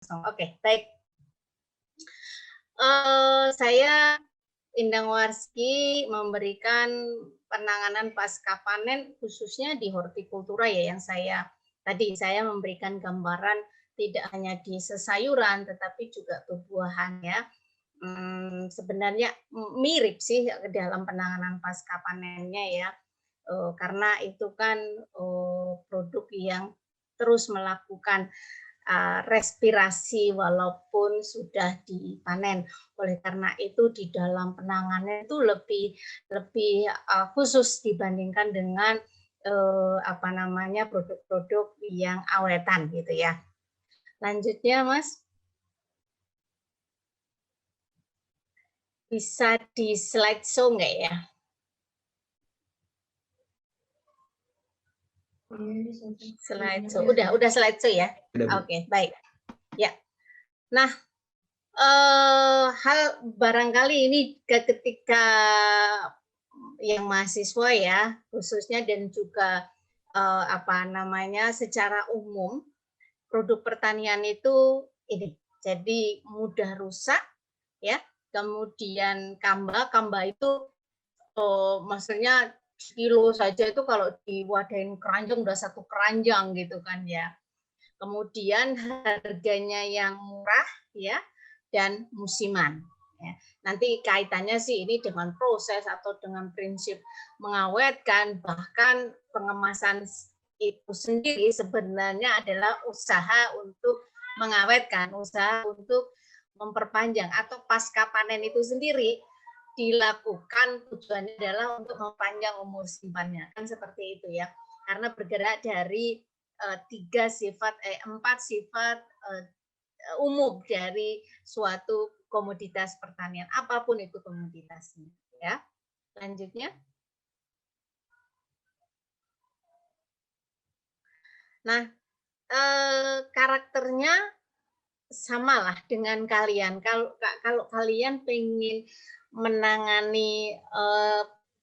Oke, baik. Saya Indang Warski memberikan penanganan pasca panen khususnya di hortikultura ya, yang saya memberikan gambaran tidak hanya di sesayuran tetapi juga buah-buahan ya. Sebenarnya mirip sih dalam penanganan pasca panennya ya, karena itu kan produk yang terus melakukan respirasi walaupun sudah dipanen. Oleh karena itu di dalam penanganan itu lebih khusus dibandingkan dengan produk-produk yang awetan gitu ya. Lanjutnya, Mas. Bisa di slideshow nggak ya? Slideshow. Udah slideshow ya? Oke, baik. Ya. Nah, hal barangkali ini ketika yang mahasiswa ya, khususnya dan juga secara umum produk pertanian itu ini. Jadi mudah rusak ya. Kemudian kamba itu maksudnya kilo saja itu kalau diwadahin keranjang udah 1 keranjang gitu kan ya. Kemudian harganya yang murah ya dan musiman. Ya. Nanti kaitannya sih ini dengan proses atau dengan prinsip mengawetkan, bahkan pengemasan itu sendiri sebenarnya adalah usaha untuk mengawetkan, usaha untuk memperpanjang, atau pasca panen itu sendiri dilakukan tujuannya adalah untuk mempanjang umur simpannya, kan seperti itu ya, karena bergerak dari 4 sifat umum dari suatu komoditas pertanian, apapun itu komoditasnya ya. Lanjutnya. Nah, karakternya samalah dengan kalian. Kalau kalian pengen menangani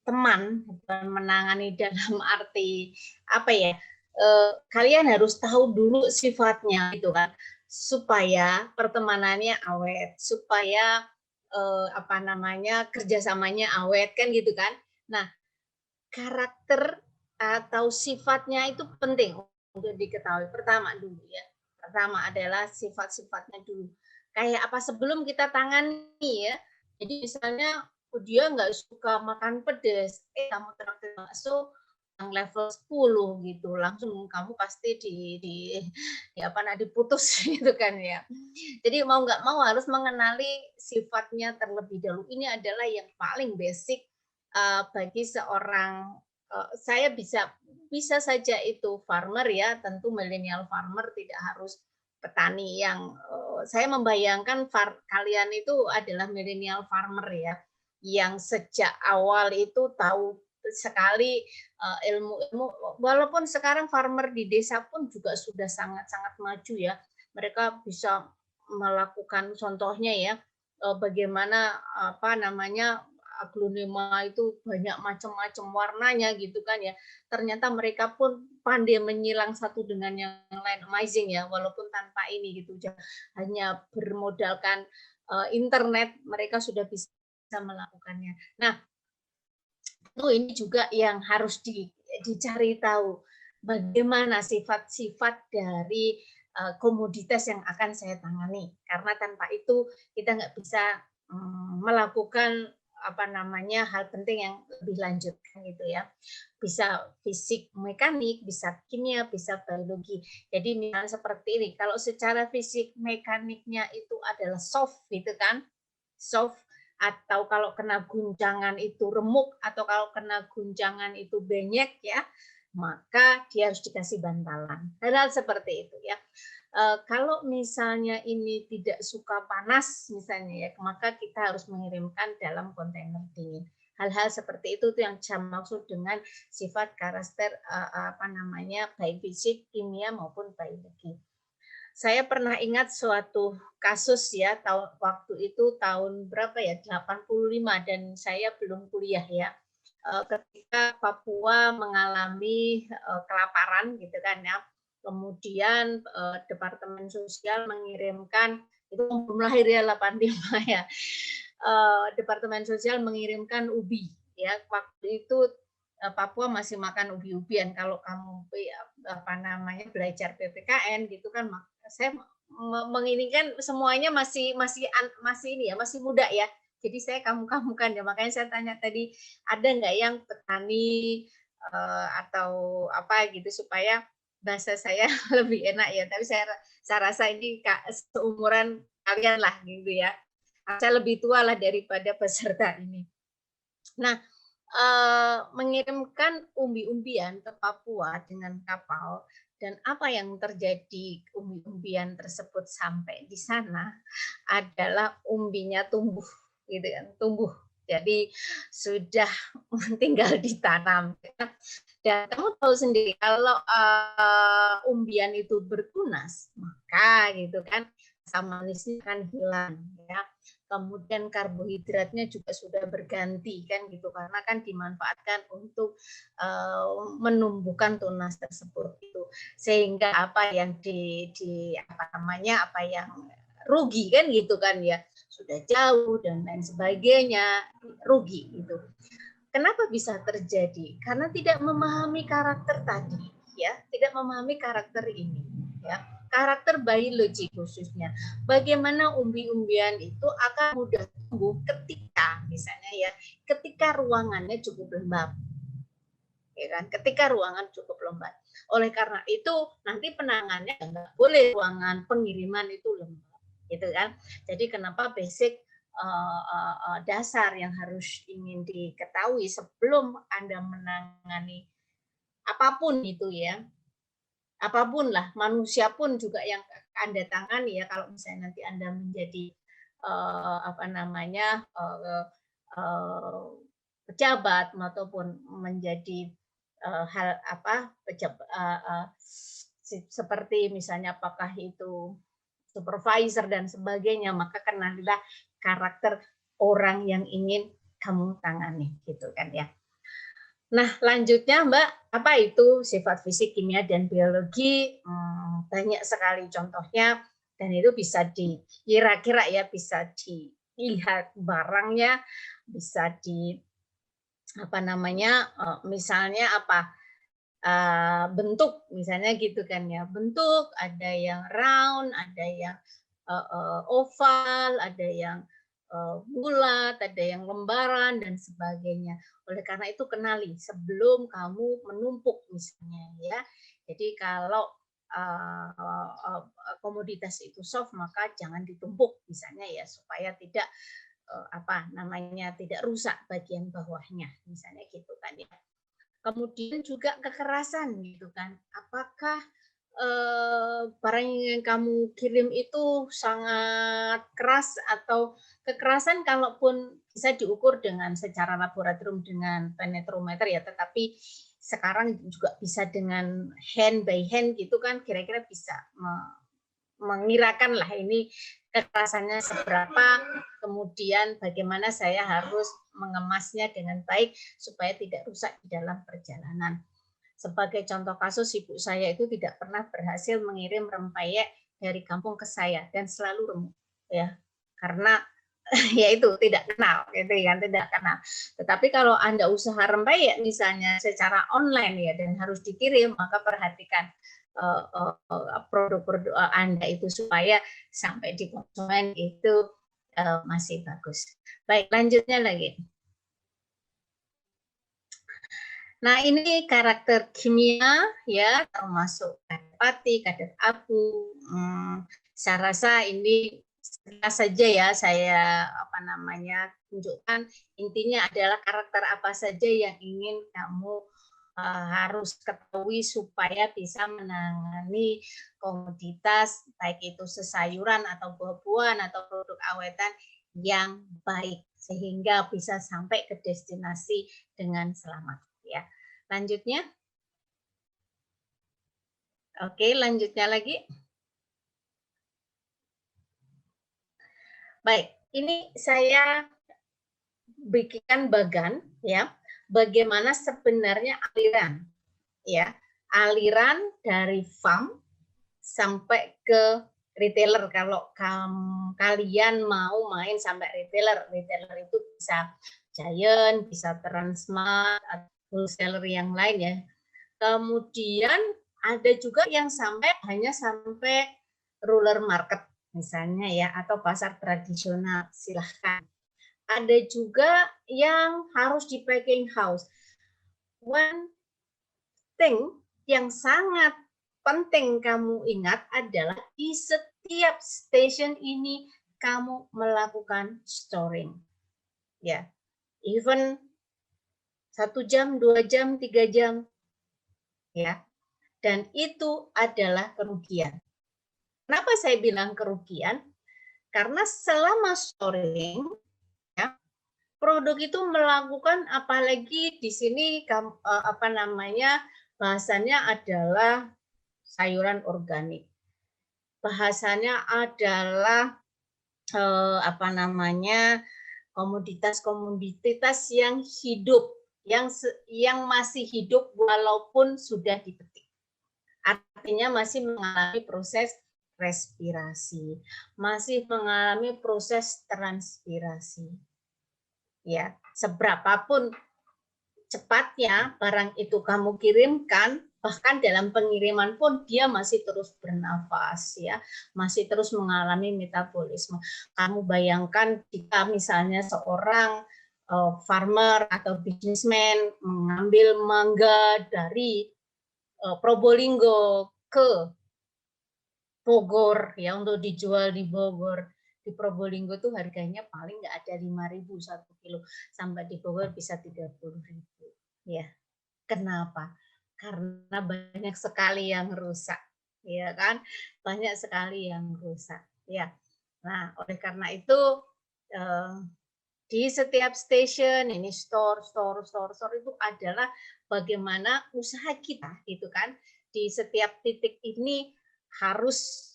teman, bukan menangani dalam arti apa ya? Kalian harus tahu dulu sifatnya gitu kan, supaya pertemanannya awet, supaya kerjasamanya awet kan gitu kan. Nah, karakter atau sifatnya itu penting untuk diketahui. Pertama adalah sifat-sifatnya dulu. Kayak apa sebelum kita tangani ya. Jadi misalnya dia nggak suka makan pedas, kamu traktir bakso yang level 10 gitu, langsung kamu pasti diputus gitu kan ya. Jadi mau nggak mau harus mengenali sifatnya terlebih dahulu. Ini adalah yang paling basic bagi seorang saya bisa saja itu farmer ya, tentu milenial farmer, tidak harus petani yang saya membayangkan kalian itu adalah milenial farmer ya, yang sejak awal itu tahu sekali ilmu-ilmu, walaupun sekarang farmer di desa pun juga sudah sangat-sangat maju ya, mereka bisa melakukan contohnya ya, bagaimana aglonema itu banyak macam-macam warnanya gitu kan ya. Ternyata mereka pun pandai menyilang satu dengan yang lain, amazing ya, walaupun tanpa ini gitu, hanya bermodalkan internet mereka sudah bisa melakukannya. Nah, itu ini juga yang harus dicari tahu bagaimana sifat-sifat dari komoditas yang akan saya tangani, karena tanpa itu kita nggak bisa melakukan hal penting yang lebih lanjut gitu ya, bisa fisik mekanik, bisa kimia, bisa biologi. Jadi misalnya seperti ini, kalau secara fisik mekaniknya itu adalah soft gitu kan, soft, atau kalau kena guncangan itu remuk, atau kalau kena guncangan itu benyek ya, maka dia harus dikasih bantalan. Hal-hal seperti itu ya. Kalau misalnya ini tidak suka panas misalnya ya, maka kita harus mengirimkan dalam kontainer dingin. Hal-hal seperti itu yang saya maksud dengan sifat karakter baik fisik, kimia maupun biologi. Saya pernah ingat suatu kasus ya, waktu itu tahun berapa ya, 85, dan saya belum kuliah ya. Ketika Papua mengalami kelaparan gitu kan ya. Kemudian Departemen Sosial mengirimkan, itu belum lahir ya 85 ya. Departemen Sosial mengirimkan ubi ya. Waktu itu Papua masih makan ubi-ubian. Kalau kamu belajar PPKN gitu kan, saya menginginkan semuanya masih ini ya, masih muda ya. Jadi saya kamu-kamukan ya. Makanya saya tanya tadi, ada nggak yang petani atau apa gitu supaya bahasa saya lebih enak ya. Tapi saya rasa ini seumuran kalian lah gitu ya. Saya lebih tua lah daripada peserta ini. Nah, mengirimkan umbi-umbian ke Papua dengan kapal, dan apa yang terjadi umbi-umbian tersebut sampai di sana adalah umbinya tumbuh gitu kan, tumbuh. Jadi sudah tinggal ditanam. Dan kamu tahu sendiri kalau umbian itu bertunas, maka gitu kan asam manisnya akan hilang ya. Kemudian karbohidratnya juga sudah berganti kan gitu, karena kan dimanfaatkan untuk menumbuhkan tunas tersebut itu, sehingga apa yang apa yang rugi kan gitu kan ya, sudah jauh dan lain sebagainya, rugi gitu. Kenapa bisa terjadi? Karena tidak memahami karakter tadi ya, tidak memahami karakter ini ya, karakter biologi khususnya. Bagaimana umbi-umbian itu akan mudah tumbuh ketika misalnya ya, ketika ruangannya cukup lembab. Ya kan? Ketika ruangan cukup lembab. Oleh karena itu nanti penanganannya nggak boleh ruangan pengiriman itu lembab, gitu kan? Jadi kenapa basic dasar yang harus ingin diketahui sebelum Anda menangani apapun itu ya, apapun lah, manusia pun juga yang Anda tangani ya, kalau misalnya nanti Anda menjadi pejabat ataupun menjadi hal apa seperti misalnya apakah itu supervisor dan sebagainya, maka kenalilah karakter orang yang ingin kamu tangani gitu kan ya. Nah, lanjutnya Mbak, apa itu sifat fisik, kimia, dan biologi? Banyak sekali contohnya, dan itu bisa kira-kira ya, bisa dilihat barangnya, bisa misalnya bentuk, misalnya gitu kan ya, bentuk, ada yang round, ada yang oval, ada yang bulat, ada yang lembaran dan sebagainya. Oleh karena itu kenali sebelum kamu menumpuk misalnya ya. Jadi kalau komoditas itu soft maka jangan ditumpuk misalnya ya, supaya tidak tidak rusak bagian bawahnya misalnya gitu kan ya. Kemudian juga kekerasan gitu kan. Apakah barang yang kamu kirim itu sangat keras, atau kekerasan kalaupun bisa diukur dengan secara laboratorium dengan penetrometer ya, tetapi sekarang juga bisa dengan hand by hand gitu kan, kira-kira bisa mengirakan lah ini kekerasannya seberapa, kemudian bagaimana saya harus mengemasnya dengan baik supaya tidak rusak di dalam perjalanan. Sebagai contoh kasus, ibu saya itu tidak pernah berhasil mengirim rempeyek dari kampung ke saya dan selalu remuk ya, karena ya itu tidak kenal gitu kan, tidak kenal. Tetapi kalau Anda usaha rempeyek misalnya secara online ya dan harus dikirim, maka perhatikan produk-produk Anda itu supaya sampai di konsumen itu masih bagus. Baik, lanjutnya lagi. Nah, ini karakter kimia ya, termasuk kadar pati, kadar abu. Saya rasa ini saja ya saya tunjukkan. Intinya adalah karakter apa saja yang ingin kamu harus ketahui supaya bisa menangani komoditas baik itu sesayuran atau buah-buahan atau produk awetan yang baik sehingga bisa sampai ke destinasi dengan selamat ya. Lanjutnya. Oke, lanjutnya lagi. Baik, ini saya bikinkan bagan ya, bagaimana sebenarnya aliran ya aliran dari farm sampai ke retailer. Kalau kalian mau main sampai retailer itu bisa Giant, bisa Transmart, atau wholesaler yang lain ya. Kemudian ada juga yang hanya sampai rural market misalnya ya, atau pasar tradisional, silahkan. Ada juga yang harus di packing house. One thing yang sangat penting kamu ingat adalah di setiap station ini kamu melakukan storing. Ya, even 1 jam, 2 jam, 3 jam, ya. Dan itu adalah kerugian. Kenapa saya bilang kerugian? Karena selama storing, ya, produk itu melakukan, apalagi di sini bahasanya adalah sayuran organik. Bahasanya adalah komoditas-komoditas yang hidup, yang masih hidup walaupun sudah dipetik. Artinya masih mengalami proses respirasi, masih mengalami proses transpirasi. Ya, seberapapun cepatnya barang itu kamu kirimkan, bahkan dalam pengiriman pun dia masih terus bernafas, ya, masih terus mengalami metabolisme. Kamu bayangkan jika misalnya seorang farmer atau businessman mengambil mangga dari Probolinggo ke Bogor ya untuk dijual di Bogor. Di Probolinggo tuh harganya paling nggak ada 5.000 1 kilo, sampai di Bogor bisa 30.000. Ya, kenapa? Karena banyak sekali yang rusak, ya kan? Banyak sekali yang rusak, ya. Nah, oleh karena itu di setiap station ini store itu adalah bagaimana usaha kita, gitu kan? Di setiap titik ini harus,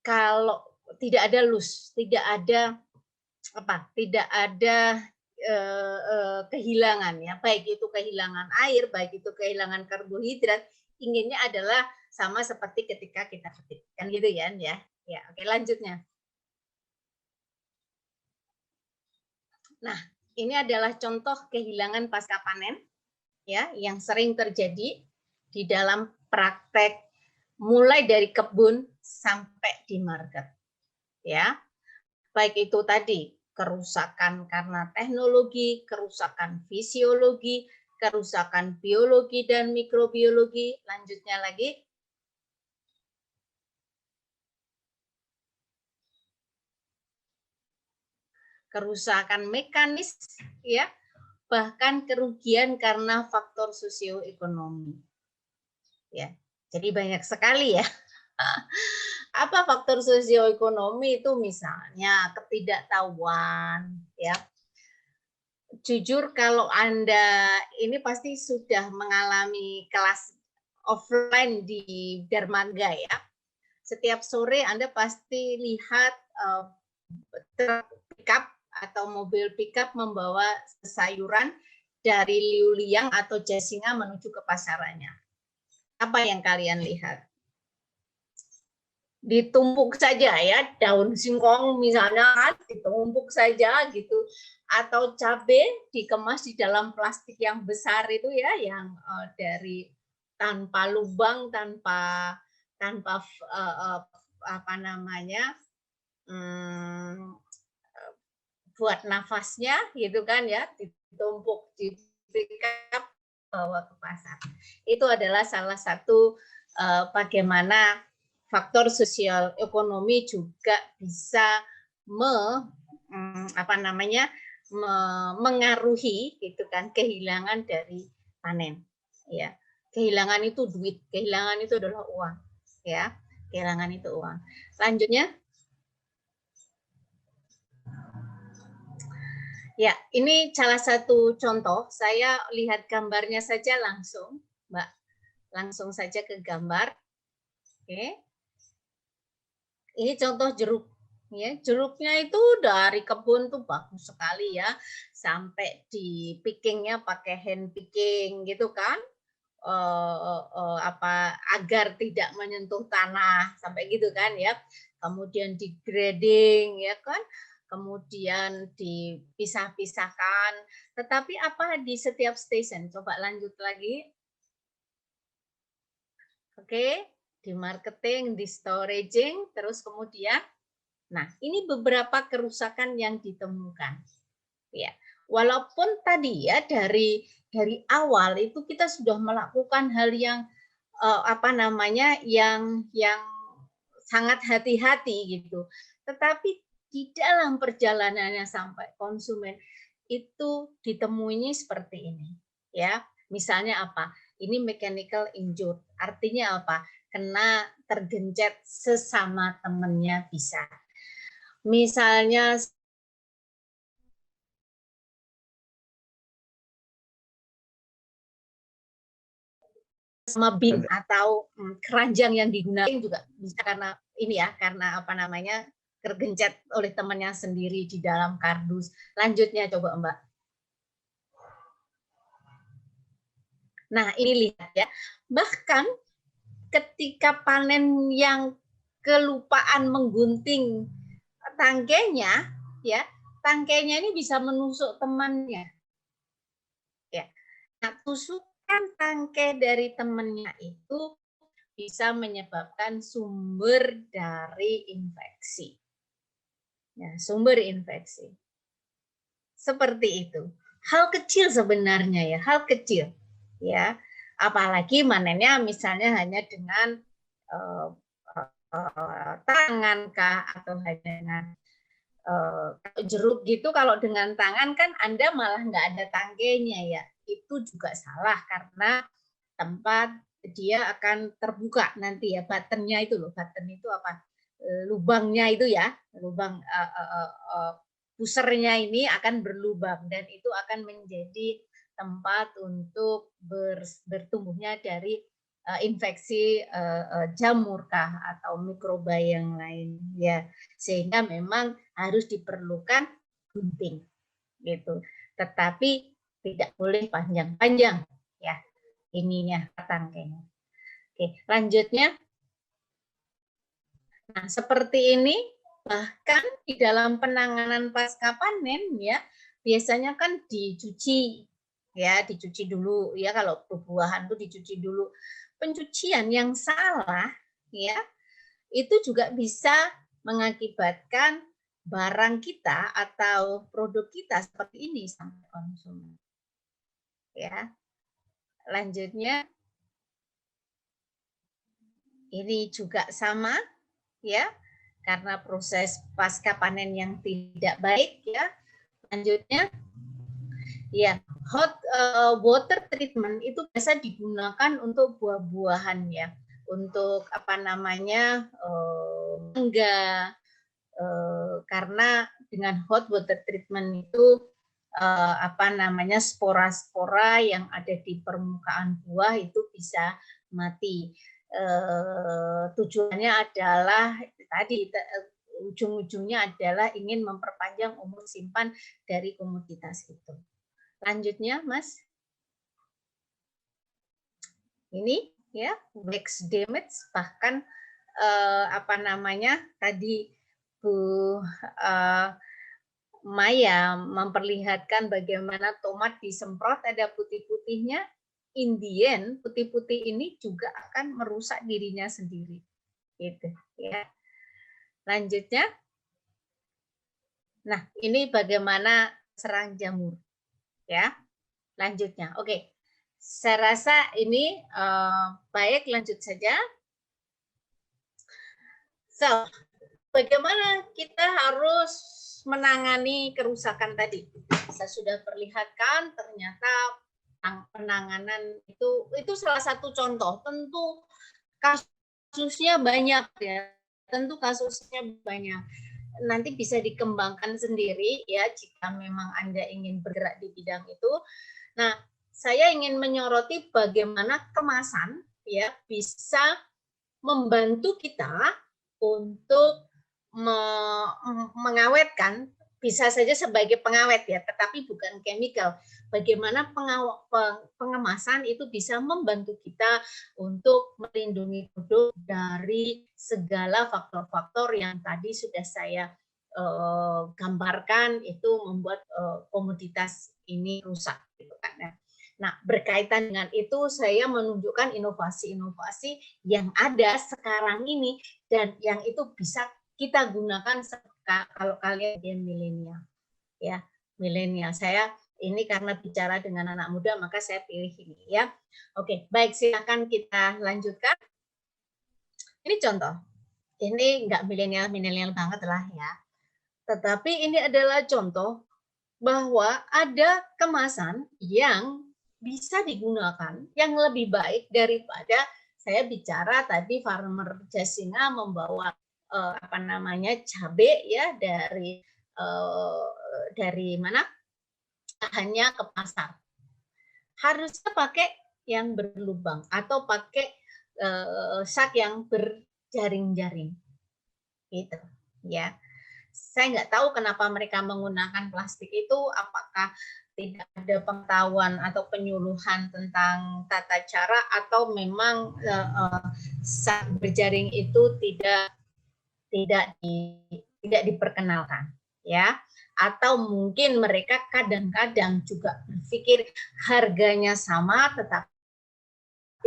kalau tidak ada loss, tidak ada kehilangan ya, baik itu kehilangan air, baik itu kehilangan karbohidrat, inginnya adalah sama seperti ketika kita petik, kan gitu ya. Ya, oke, lanjutnya. Nah, ini adalah contoh kehilangan pasca panen ya, yang sering terjadi di dalam praktek mulai dari kebun sampai di market. Ya. Baik itu tadi kerusakan karena teknologi, kerusakan fisiologi, kerusakan biologi dan mikrobiologi. Lanjutnya lagi. Kerusakan mekanis, ya, bahkan kerugian karena faktor sosioekonomi. Ya, jadi banyak sekali ya. Apa faktor sosioekonomi itu? Misalnya ketidaktahuan, ya. Jujur kalau Anda ini pasti sudah mengalami kelas offline di dermaga ya. Setiap sore Anda pasti lihat truk pickup atau mobil pickup membawa sayuran dari Liuliang atau Jasinga menuju ke pasarannya. Apa yang kalian lihat? Ditumpuk saja ya, daun singkong misalnya kan ditumpuk saja gitu, atau cabai dikemas di dalam plastik yang besar itu ya, yang dari tanpa lubang, tanpa buat nafasnya gitu kan ya, ditumpuk, di pickup, bawa ke pasar. Itu adalah salah satu bagaimana faktor sosial ekonomi juga bisa mengaruhi gitu kan kehilangan dari panen. Ya, kehilangan itu duit, kehilangan itu adalah uang, ya, kehilangan itu uang. Lanjutnya. Ya, ini salah satu contoh. Saya lihat gambarnya saja langsung, Mbak. Langsung saja ke gambar. Oke. Ini contoh jeruk. Ya, jeruknya itu dari kebun tuh bagus sekali ya. Sampai di pickingnya pakai hand picking gitu kan. agar tidak menyentuh tanah sampai gitu kan ya. Kemudian di grading ya kan, kemudian dipisah-pisahkan. Tetapi apa di setiap station? Coba lanjut lagi. Oke, di marketing, di storaging, terus kemudian, nah ini beberapa kerusakan yang ditemukan. Ya, walaupun tadi ya dari awal itu kita sudah melakukan hal yang yang sangat hati-hati gitu. Tetapi di dalam perjalanannya sampai konsumen itu ditemuinya seperti ini, ya. Misalnya apa? Ini mechanical injured. Artinya apa? Kena tergencet sesama temennya bisa. Misalnya sama bin atau keranjang yang digunakan juga bisa karena ini ya, karena apa namanya tergencet oleh temannya sendiri di dalam kardus. Lanjutnya coba Mbak. Nah ini lihat ya, bahkan ketika panen yang kelupaan menggunting tangkainya, ya tangkainya ini bisa menusuk temannya. Ya, nah tusukan tangkai dari temannya itu bisa menyebabkan sumber dari infeksi. Ya, sumber infeksi. Seperti itu. Hal kecil sebenarnya ya, hal kecil. Ya, apalagi manennya misalnya hanya dengan tangan kah atau hanya dengan jeruk gitu. Kalau dengan tangan kan Anda malah nggak ada tangganya ya. Itu juga salah karena tempat dia akan terbuka nanti ya, buttonnya itu loh, button itu apa, lubangnya itu ya, lubang pusernya ini akan berlubang dan itu akan menjadi tempat untuk bertumbuhnya dari infeksi jamur kah atau mikroba yang lain ya, sehingga memang harus diperlukan gunting gitu, tetapi tidak boleh panjang-panjang ya ininya tangkainya. Oke, lanjutnya. Nah, seperti ini bahkan di dalam penanganan pasca panen ya, biasanya kan dicuci ya, dicuci dulu ya, kalau buah-buahan tuh dicuci dulu. Pencucian yang salah ya, itu juga bisa mengakibatkan barang kita atau produk kita seperti ini sampai konsumen. Ya. Lanjutnya ini juga sama ya, karena proses pasca panen yang tidak baik ya. Lanjutnya ya, hot water treatment itu biasa digunakan untuk buah-buahan ya, untuk apa namanya mangga, karena dengan hot water treatment itu apa namanya spora-spora yang ada di permukaan buah itu bisa mati. Tujuannya adalah tadi ujung-ujungnya adalah ingin memperpanjang umur simpan dari komoditas itu. Lanjutnya, Mas. Ini ya wax damage, bahkan apa namanya tadi Bu Maya memperlihatkan bagaimana tomat disemprot ada putih-putihnya, in the end putih-putih ini juga akan merusak dirinya sendiri. Gitu ya. Lanjutnya. Nah, ini bagaimana serang jamur ya. Lanjutnya. Oke. Saya rasa ini baik, lanjut saja. So, bagaimana kita harus menangani kerusakan tadi? Saya sudah perlihatkan ternyata penanganan itu salah satu contoh. Tentu kasusnya banyak ya. Tentu kasusnya banyak. Nanti bisa dikembangkan sendiri ya jika memang Anda ingin bergerak di bidang itu. Nah, saya ingin menyoroti bagaimana kemasan ya bisa membantu kita untuk mengawetkan bisa saja sebagai pengawet ya, tetapi bukan chemical. Bagaimana pengemasan itu bisa membantu kita untuk melindungi produk dari segala faktor-faktor yang tadi sudah saya gambarkan itu membuat komoditas ini rusak gitu kan ya. Nah, berkaitan dengan itu saya menunjukkan inovasi-inovasi yang ada sekarang ini dan yang itu bisa kita gunakan kalau kalian milenial ya, milenial. Saya ini karena bicara dengan anak muda maka saya pilih ini ya. Oke, baik, silakan kita lanjutkan. Ini contoh. Ini enggak milenial banget lah ya. Tetapi ini adalah contoh bahwa ada kemasan yang bisa digunakan yang lebih baik daripada saya bicara tadi farmer Jasina membawa apa namanya cabai ya dari mana hanya ke pasar. Harusnya pakai yang berlubang atau pakai sak yang berjaring-jaring, gitu ya. Saya nggak tahu kenapa mereka menggunakan plastik itu, apakah tidak ada pengetahuan atau penyuluhan tentang tata cara atau memang sak berjaring itu tidak diperkenalkan ya, atau mungkin mereka kadang-kadang juga berpikir harganya sama tetapi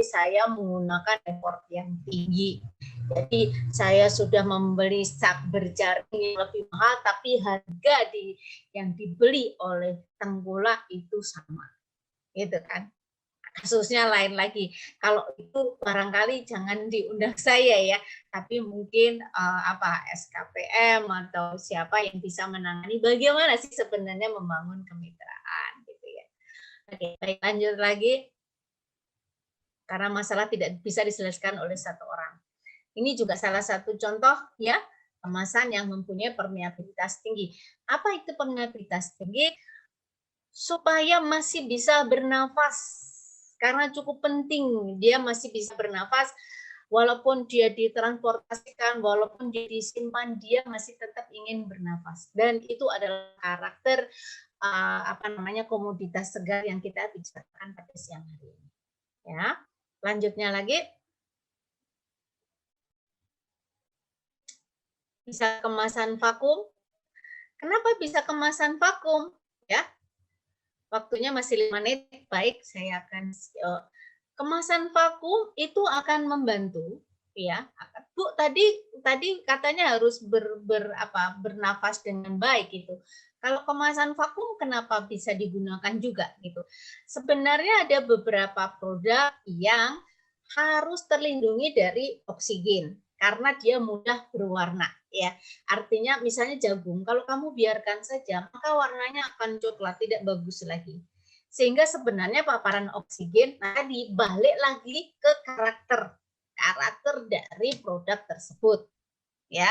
saya menggunakan effort yang tinggi. Jadi saya sudah membeli sak berjaring yang lebih mahal tapi harga yang dibeli oleh tengkulak itu sama. Gitu kan. Kasusnya lain lagi. Kalau itu barangkali jangan diundang saya ya, tapi mungkin SKPM atau siapa yang bisa menangani bagaimana sih sebenarnya membangun kemitraan gitu ya. Oke, baik, lanjut lagi. Karena masalah tidak bisa diselesaikan oleh satu orang. Ini juga salah satu contoh ya, kemasan yang mempunyai permeabilitas tinggi. Apa itu permeabilitas tinggi? Supaya masih bisa bernafas. Karena cukup penting dia masih bisa bernafas walaupun dia ditransportasikan, walaupun dia disimpan, dia masih tetap ingin bernafas. Dan itu adalah karakter komoditas segar yang kita bicarakan pada siang hari ini. Ya, lanjutnya lagi. Bisa kemasan vakum. Kenapa bisa kemasan vakum? Ya, waktunya masih 5 menit. Baik, saya akan kemasan vakum itu akan membantu ya. Bu, tadi katanya harus bernafas dengan baik gitu. Kalau kemasan vakum kenapa bisa digunakan juga gitu? Sebenarnya ada beberapa produk yang harus terlindungi dari oksigen karena dia mudah berwarna ya. Artinya misalnya jagung, kalau kamu biarkan saja maka warnanya akan coklat, tidak bagus lagi. Sehingga sebenarnya paparan oksigen tadi balik lagi ke karakter dari produk tersebut. Ya.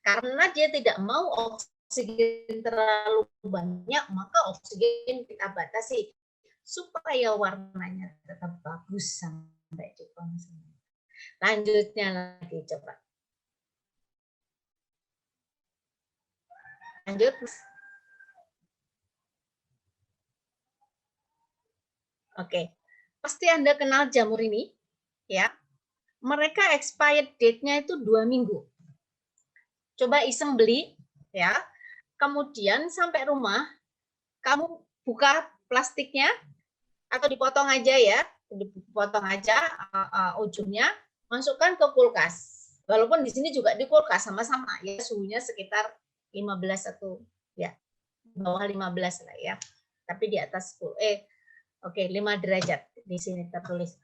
Karena dia tidak mau oksigen terlalu banyak, maka oksigen kita batasi supaya warnanya tetap bagus sampai dikonsumsi. Lanjutnya lagi coba. Lanjut. Oke. Pasti Anda kenal jamur ini, ya. Mereka expired date-nya itu 2 minggu. Coba iseng beli, ya. Kemudian sampai rumah, kamu buka plastiknya, atau dipotong aja ya, dipotong aja ujungnya, masukkan ke kulkas. Walaupun di sini juga di kulkas sama-sama ya, suhunya sekitar 15 atau ya bawah 15 lah ya. Tapi di atas 10 5 derajat di sini tertulis.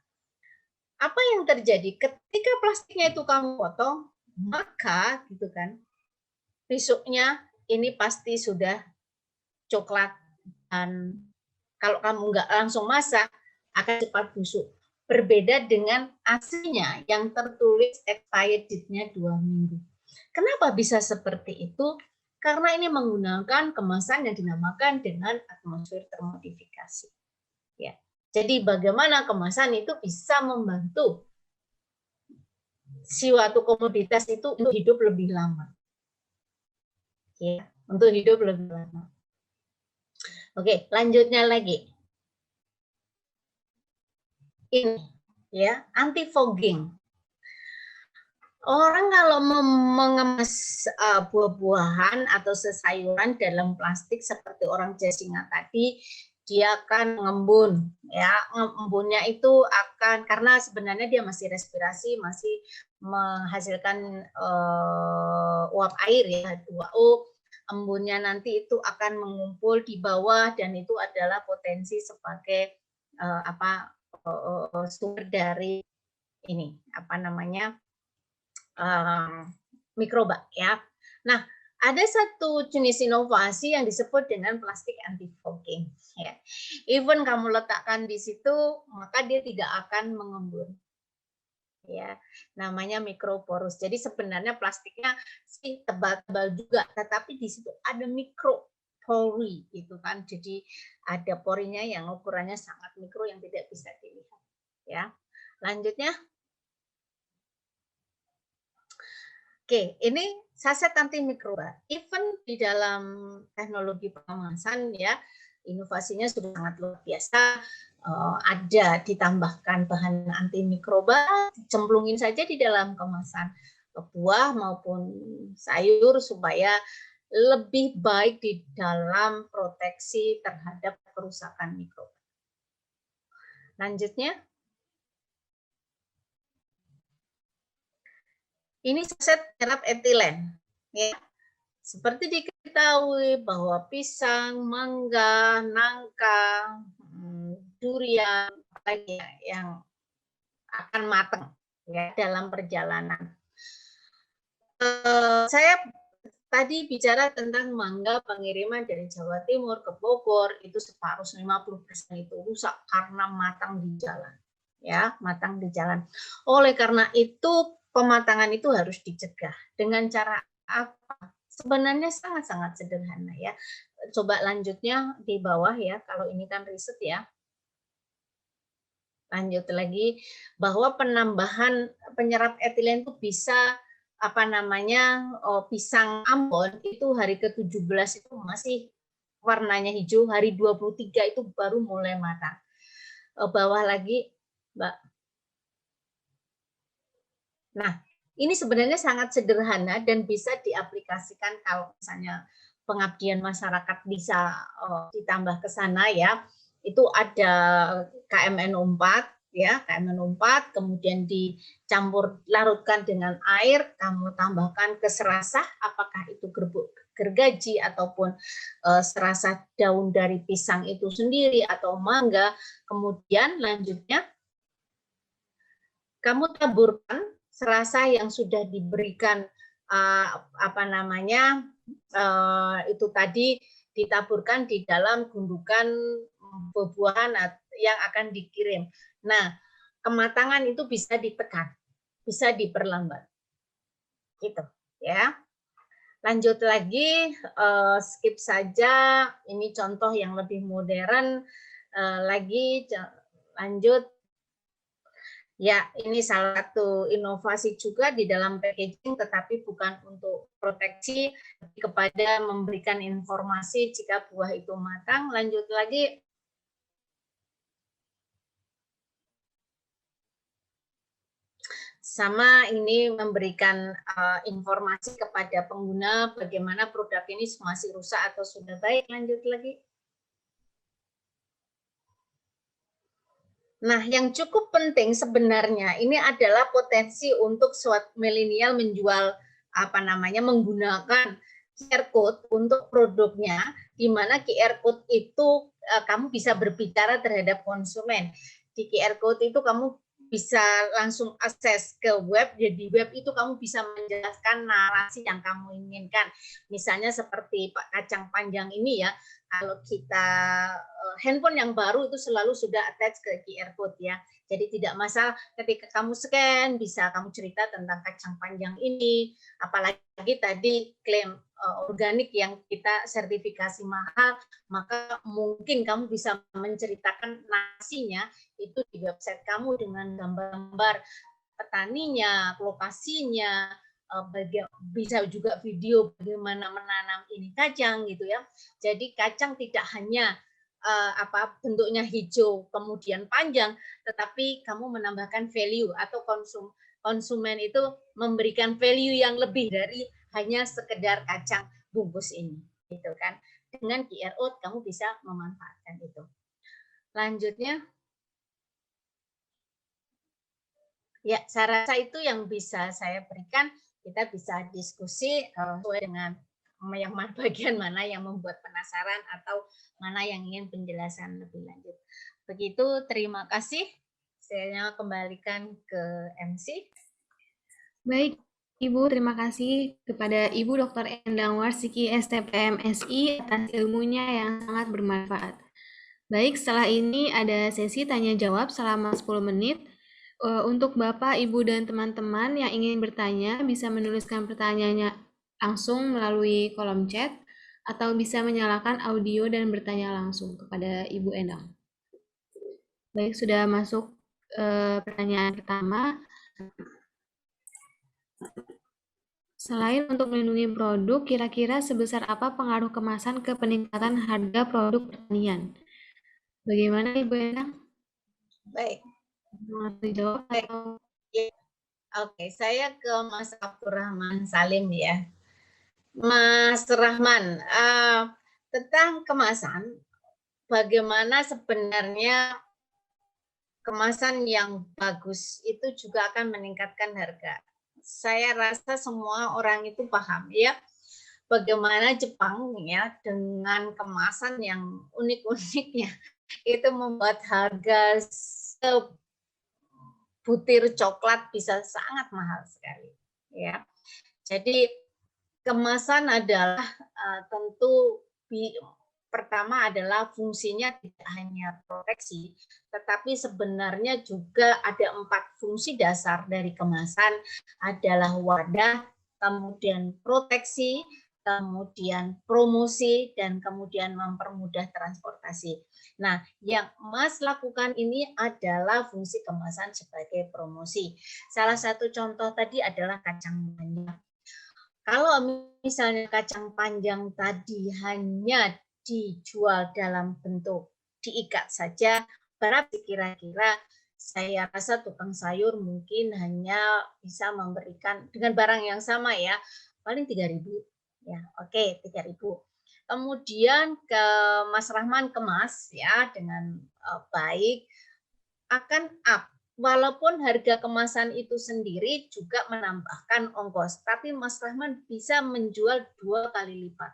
Apa yang terjadi ketika plastiknya itu kamu potong, maka gitu kan, besoknya ini pasti sudah coklat dan kalau kamu nggak langsung masak akan cepat busuk. Berbeda dengan aslinya yang tertulis expired date-nya 2 minggu. Kenapa bisa seperti itu? Karena ini menggunakan kemasan yang dinamakan dengan atmosfer termodifikasi. Ya. Jadi bagaimana kemasan itu bisa membantu suatu komoditas itu hidup lebih lama. Ya. untuk hidup lebih lama. Oke, lanjutnya lagi. Ini ya, anti fogging. Orang kalau mengemas buah-buahan atau sayuran dalam plastik seperti orang Jasinga tadi, dia akan mengembun, ya. Embunnya itu akan, karena sebenarnya dia masih respirasi, masih menghasilkan uap air ya, H2O. Embunnya nanti itu akan mengumpul di bawah dan itu adalah potensi sebagai sumber dari ini mikroba ya. Nah, ada satu jenis inovasi yang disebut dengan plastik anti fogging ya. Even kamu letakkan di situ, maka dia tidak akan mengembun. Ya, namanya mikroporus. Jadi sebenarnya plastiknya sih tebal-tebal juga, tetapi di situ ada mikropori gitu kan. Jadi ada porinya yang ukurannya sangat mikro yang tidak bisa dilihat ya. Lanjutnya. Oke, ini saset antimikroba. Even di dalam teknologi pengemasan ya, inovasinya sudah sangat luar biasa. Ada ditambahkan bahan antimikroba, cemplungin saja di dalam kemasan buah maupun sayur supaya lebih baik di dalam proteksi terhadap kerusakan mikroba. Lanjutnya. Ini saset penyerap etilen. Ya. Seperti diketahui bahwa pisang, mangga, nangka, durian yang akan matang ya dalam perjalanan. Saya tadi bicara tentang mangga pengiriman dari Jawa Timur ke Bogor itu separuh 50% itu rusak karena matang di jalan. Ya, matang di jalan. Oleh karena itu pematangan itu harus dicegah dengan cara apa? Sebenarnya sangat-sangat sederhana ya. Coba lanjutnya di bawah ya, kalau ini kan riset ya. Lanjut lagi, bahwa penambahan penyerap etilen itu bisa pisang Ambon itu hari ke-17 itu masih warnanya hijau, hari 23 itu baru mulai matang. Bawah lagi, Mbak. Nah, ini sebenarnya sangat sederhana dan bisa diaplikasikan kalau misalnya pengabdian masyarakat bisa ditambah ke sana ya. Itu ada KMNO 4 ya, KMNO 4 kemudian dicampur larutkan dengan air, kamu tambahkan ke serasah, apakah itu gergaji ataupun serasah daun dari pisang itu sendiri atau mangga, kemudian lanjutnya kamu taburkan serasa yang sudah diberikan itu tadi ditaburkan di dalam gundukan buah-buahan yang akan dikirim. Nah, kematangan itu bisa ditekan, bisa diperlambat. Gitu, ya. Lanjut lagi, skip saja. Ini contoh yang lebih modern. Lanjut. Ya, ini salah satu inovasi juga di dalam packaging, tetapi bukan untuk proteksi, tapi kepada memberikan informasi jika buah itu matang. Lanjut lagi. Sama ini memberikan informasi kepada pengguna bagaimana produk ini masih rusak atau sudah baik. Lanjut lagi. Nah, yang cukup penting sebenarnya ini adalah potensi untuk suatu milenial menjual menggunakan QR code untuk produknya, di mana QR code itu kamu bisa berbicara terhadap konsumen. Di QR code itu kamu bisa langsung akses ke web, jadi web itu kamu bisa menjelaskan narasi yang kamu inginkan. Misalnya seperti kacang panjang ini ya, kalau kita handphone yang baru itu selalu sudah attach ke QR code ya. Jadi tidak masalah ketika kamu scan, bisa kamu cerita tentang kacang panjang ini, apalagi tadi klaim organik yang kita sertifikasi mahal, maka mungkin kamu bisa menceritakan nasinya itu di website kamu dengan gambar-gambar petaninya, lokasinya, bisa juga video bagaimana menanam ini kacang gitu ya. Jadi kacang tidak hanya bentuknya hijau kemudian panjang, tetapi kamu menambahkan value atau konsumen itu memberikan value yang lebih dari hanya sekedar kacang bungkus ini, gitu kan. Dengan QR Code kamu bisa memanfaatkan itu. Lanjutnya, ya saya rasa itu yang bisa saya berikan. Kita bisa diskusi sesuai dengan bagian mana yang membuat penasaran atau mana yang ingin penjelasan lebih lanjut. Begitu, terima kasih. Saya kembalikan ke MC. Baik, Ibu, terima kasih kepada Ibu Dr. Endang Warsiki, STPM SI, atas ilmunya yang sangat bermanfaat. Baik, setelah ini ada sesi tanya-jawab selama 10 menit. Untuk Bapak, Ibu, dan teman-teman yang ingin bertanya, bisa menuliskan pertanyaannya langsung melalui kolom chat, atau bisa menyalakan audio dan bertanya langsung kepada Ibu Endang. Baik, sudah masuk pertanyaan pertama. Selain untuk melindungi produk, kira-kira sebesar apa pengaruh kemasan ke peningkatan harga produk pertanian? Bagaimana Ibu Endang? Baik. Mau dijawab atau? Oke, saya ke Mas Abdurrahman Salim ya. Mas Rahman, tentang kemasan, bagaimana sebenarnya kemasan yang bagus itu juga akan meningkatkan harga. Saya rasa semua orang itu paham ya, bagaimana Jepang ya dengan kemasan yang unik-uniknya itu membuat harga butir coklat bisa sangat mahal sekali ya. Jadi kemasan adalah tentu pertama adalah fungsinya tidak hanya proteksi, tetapi sebenarnya juga ada 4 fungsi dasar dari kemasan, adalah wadah, kemudian proteksi, kemudian promosi, dan kemudian mempermudah transportasi. Nah, yang Mas lakukan ini adalah fungsi kemasan sebagai promosi. Salah satu contoh tadi adalah kacang panjang. Kalau misalnya kacang panjang tadi hanya dijual dalam bentuk diikat saja, berapa kira-kira? Saya rasa tukang sayur mungkin hanya bisa memberikan dengan barang yang sama ya, paling 3.000 ya. Oke, 3.000. Kemudian ke Mas Rahman kemas ya dengan baik, akan up. Walaupun harga kemasan itu sendiri juga menambahkan ongkos, tapi Mas Rahman bisa menjual 2 kali lipat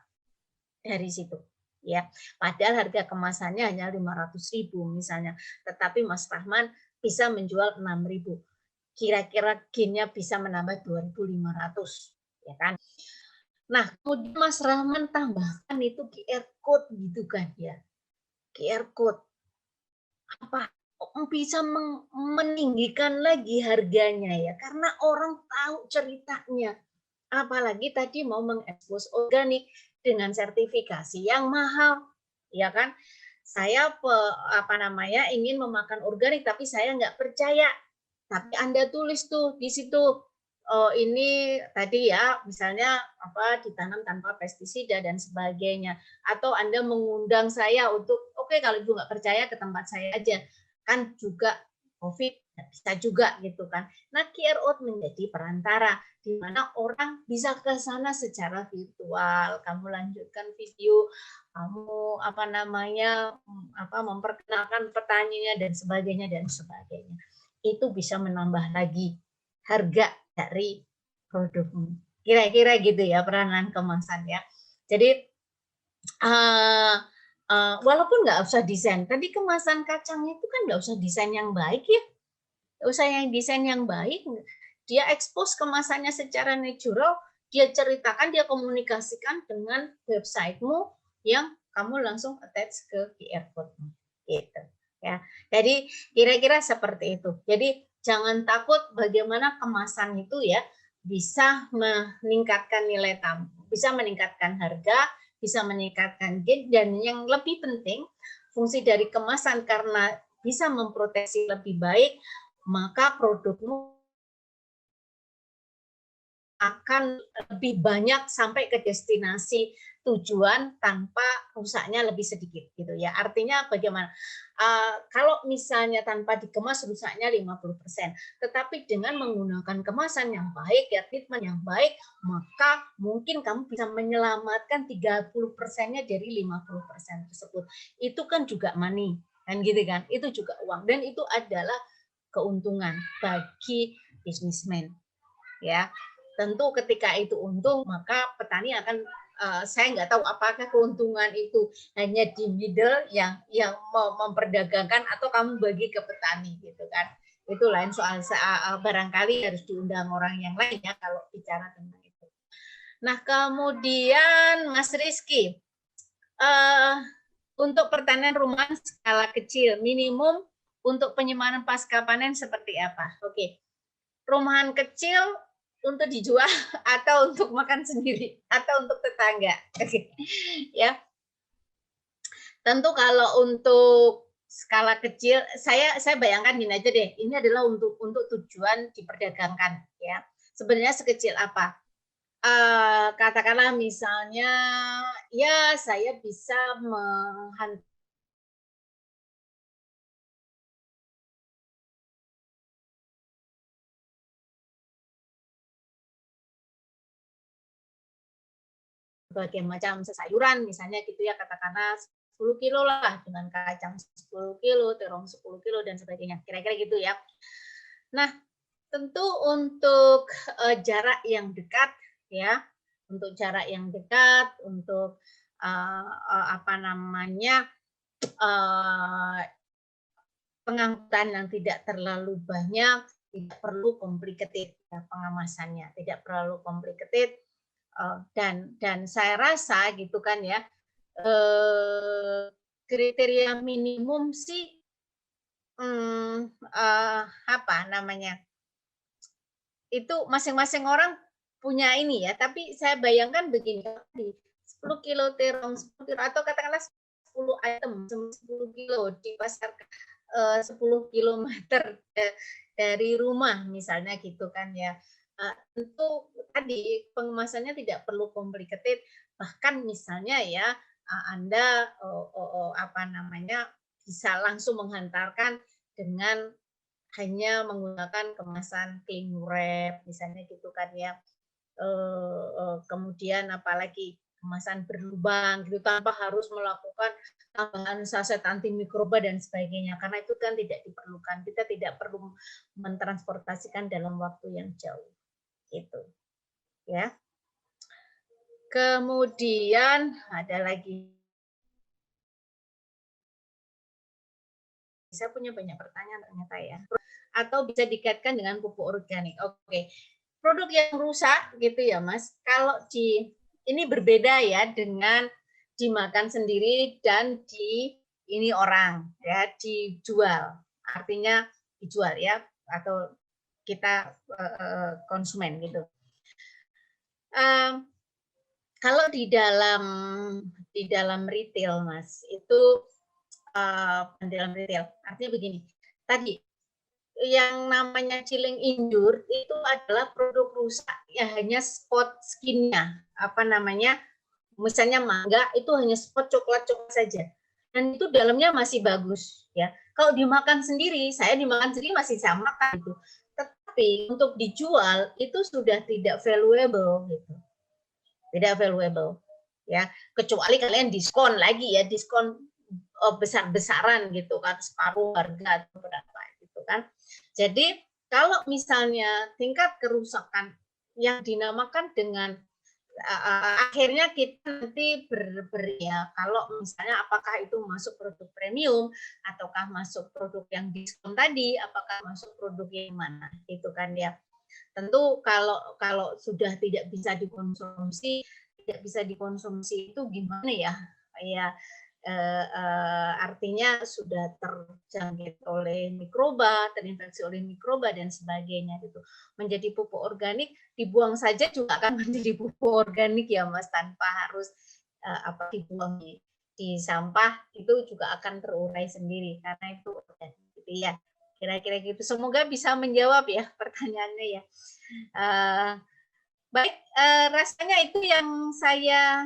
dari situ. Ya, padahal harga kemasannya hanya 500.000 misalnya, tetapi Mas Rahman bisa menjual 6.000. Kira-kira gainnya bisa menambah 2.500, ya kan? Nah, kemudian Mas Rahman tambahkan itu QR code gitu kan ya. QR code apa bisa meninggikan lagi harganya ya, karena orang tahu ceritanya. Apalagi tadi mau mengekspos organik dengan sertifikasi yang mahal, ya kan? Saya ingin memakan organik tapi saya nggak percaya. Tapi Anda tulis tuh di situ, oh ini tadi ya, misalnya ditanam tanpa pestisida dan sebagainya. Atau Anda mengundang saya untuk, oke kalau Ibu nggak percaya ke tempat saya aja. Kan juga COVID bisa juga gitu kan. Nah, QR Code menjadi perantara di mana orang bisa ke sana secara virtual. Kamu lanjutkan video, kamu memperkenalkan petaninya dan sebagainya dan sebagainya. Itu bisa menambah lagi harga dari produkmu. Kira-kira gitu ya peranan kemasan ya. Jadi walaupun nggak usah desain, tadi kemasan kacang itu kan nggak usah desain yang baik ya, nggak usah yang desain yang baik, dia expose kemasannya secara natural, dia ceritakan, dia komunikasikan dengan websitemu yang kamu langsung attach ke QR code-mu, gitu ya. Jadi kira-kira seperti itu. Jadi jangan takut bagaimana kemasan itu ya bisa meningkatkan nilai tambah, bisa meningkatkan harga, bisa meningkatkan gain, dan yang lebih penting fungsi dari kemasan karena bisa memproteksi lebih baik, maka produkmu akan lebih banyak sampai ke destinasi tujuan tanpa rusaknya lebih sedikit gitu ya. Artinya bagaimana? Kalau misalnya tanpa dikemas rusaknya 50%, tetapi dengan menggunakan kemasan yang baik ya, treatment yang baik, maka mungkin kamu bisa menyelamatkan 30%-nya dari 50% tersebut. Itu kan juga money, kan gitu kan? Itu juga uang dan itu adalah keuntungan bagi bisnismen ya. Tentu ketika itu untung, maka petani akan saya nggak tahu apakah keuntungan itu hanya di middle yang memperdagangkan atau kamu bagi ke petani gitu kan. Itu lain soal barangkali harus diundang orang yang lain ya kalau bicara tentang itu. Nah, kemudian Mas Rizky, untuk pertanian rumahan skala kecil, minimum untuk penyimpanan pasca panen seperti apa? Oke. Rumahan kecil untuk dijual atau untuk makan sendiri atau untuk tetangga. Ya. Tentu kalau untuk skala kecil, saya bayangkan gini aja deh. Ini adalah untuk tujuan diperdagangkan ya. Sebenarnya sekecil apa? Katakanlah misalnya ya saya bisa menghantar berbagai macam sayuran misalnya gitu ya, katakanlah 10 kilo lah dengan kacang 10 kilo, terong 10 kilo dan sebagainya. Kira-kira gitu ya. Nah, tentu untuk jarak yang dekat ya, untuk jarak yang dekat, untuk apa namanya pengangkutan yang tidak terlalu banyak, tidak perlu complicated ya, pengemasannya, tidak terlalu complicated. Dan saya rasa gitu kan ya, kriteria minimum sih apa namanya, itu masing-masing orang punya ini ya, tapi saya bayangkan begini, 10 kilo terong, 10 kilo, atau katakanlah 10 item, 10 kilo di pasar 10 kilometer dari rumah misalnya gitu kan ya. Tentu tadi pengemasannya tidak perlu complicated, bahkan misalnya ya Anda apa namanya bisa langsung menghantarkan dengan hanya menggunakan kemasan cling wrap misalnya gitu kan ya. Kemudian apalagi kemasan berlubang gitu tanpa harus melakukan tambahan saset antimikroba dan sebagainya karena itu kan tidak diperlukan. Kita tidak perlu mentransportasikan dalam waktu yang jauh. Gitu. Ya. Kemudian ada lagi, saya punya banyak pertanyaan ternyata ya. Atau bisa dikaitkan dengan pupuk organik. Oke. Produk yang rusak gitu ya Mas, kalau ini berbeda ya dengan dimakan sendiri dan ini orang ya dijual. Artinya dijual ya atau kita konsumen gitu. Kalau di dalam retail Mas, itu dalam retail artinya begini. Tadi yang namanya ciling injur itu adalah produk rusak ya, hanya spot skinnya, apa namanya, misalnya mangga itu hanya spot coklat saja dan itu dalamnya masih bagus ya. Kalau dimakan sendiri, saya dimakan sendiri masih sama kan gitu, tetapi untuk dijual itu sudah tidak valuable gitu, tidak valuable ya, kecuali kalian diskon lagi ya, diskon besar-besaran gitu kan, separuh harga atau berapa gitu kan. Jadi kalau misalnya tingkat kerusakan yang dinamakan dengan akhirnya kita nanti ya, kalau misalnya apakah itu masuk produk premium ataukah masuk produk yang diskon tadi, apakah masuk produk yang mana gitu kan ya. Tentu kalau sudah tidak bisa dikonsumsi itu gimana ya? Ya artinya sudah terjangkit oleh mikroba, terinfeksi oleh mikroba dan sebagainya gitu. Menjadi pupuk organik dibuang saja juga akan menjadi pupuk organik ya Mas, tanpa harus dibuang di sampah, itu juga akan terurai sendiri karena itu organik gitu ya. Kira-kira gitu. Semoga bisa menjawab ya pertanyaannya ya. Baik, rasanya itu yang saya